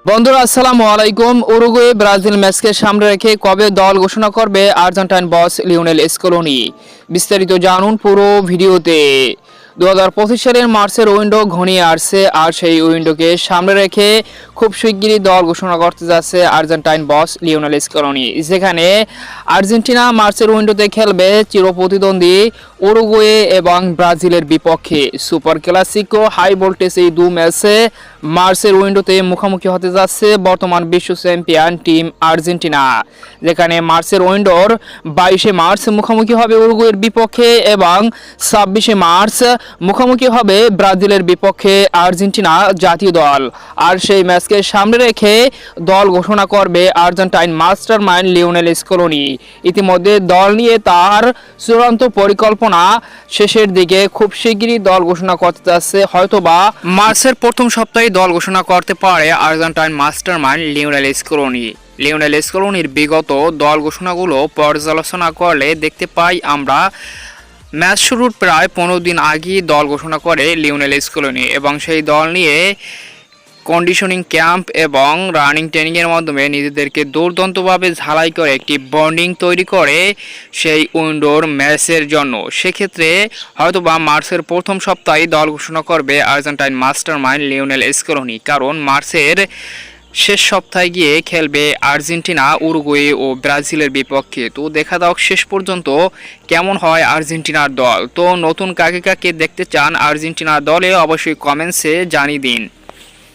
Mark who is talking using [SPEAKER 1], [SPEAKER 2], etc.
[SPEAKER 1] বন্ধুরা আসসালামু আলাইকুম। উরুগুয়ে ব্রাজিল ম্যাচকে সামনে রেখে কবে দল ঘোষণা করবে আর্জেন্টাইন বস লিওনেল স্কলোনি? বিস্তারিত জানুন পুরো ভিডিওতে। 2025 সালের মার্চের উইন্ডো ঘনিয়ে আসছে, আর সেই উইন্ডোকে সামনে রেখে খুব শিগগিরই দল ঘোষণা করতে যাচ্ছে আর্জেন্টাইন বস লিওনেল স্কলোনি, যেখানে আর্জেন্টিনা মার্চের উইন্ডোতে খেলবে চিরপ্রতিদ্বন্দ্বী উরুগুয়ে এবং ব্রাজিলের বিপক্ষে। সুপার ক্লাসিকো হাই ভোল্টেজ এই দু ম্যাচে মার্চের উইন্ডোতে মুখোমুখি হতে যাচ্ছে বর্তমান বিশ্ব চ্যাম্পিয়ন টিম আর্জেন্টিনা, যেখানে মার্চের উইন্ডোর 22শে মার্চ মুখোমুখি হবে উরুগুয়ের বিপক্ষে এবং 26শে মার্চ মুখোমুখি হবে ব্রাজিলের বিপক্ষে আর্জেন্টিনা জাতীয় দল। আর সেই ম্যাচকে সামনে রেখে দল ঘোষণা করবে Argentine master mind Lionel Scaloni. ইতিমধ্যে দল নিয়ে তার চূড়ান্ত পরিকল্পনা শেষের দিকে, খুব শিগগিরই দল ঘোষণা করতে যাচ্ছে, হয়তোবা মার্চের প্রথম সপ্তাহে দল ঘোষণা করতে পারে Argentine master mind Lionel Scaloni. Lionel স্কলোনির বিগত দল ঘোষণাগুলো পর্যালোচনা করলে দেখতে পাই আমরা, ম্যাচ শুরুর প্রায় 15 দিন আগেই দল ঘোষণা করে লিওনেল স্কলোনি এবং সেই দল নিয়ে কন্ডিশনিং ক্যাম্প এবং রানিং ট্রেনিংয়ের মাধ্যমে নিজেদেরকে দুর্দান্তভাবে ঝালাই করে একটি বন্ডিং তৈরি করে সেই উইন্ডোর ম্যাচের জন্য। সেক্ষেত্রে হয়তোবা মার্চের প্রথম সপ্তাহে দল ঘোষণা করবে Argentine master mind Lionel Scaloni, কারণ মার্চের শেষ সপ্তাহে গিয়ে খেলবে আর্জেন্টিনা উরুগুয়ে ও ব্রাজিলের বিপক্ষে। তো দেখা যাক শেষ পর্যন্ত কেমন হয় আর্জেন্টিনার দল। তো নতুন কাকে কাকে দেখতে চান আর্জেন্টিনার দলে অবশ্যই কমেন্টসে জানিয়ে দিন।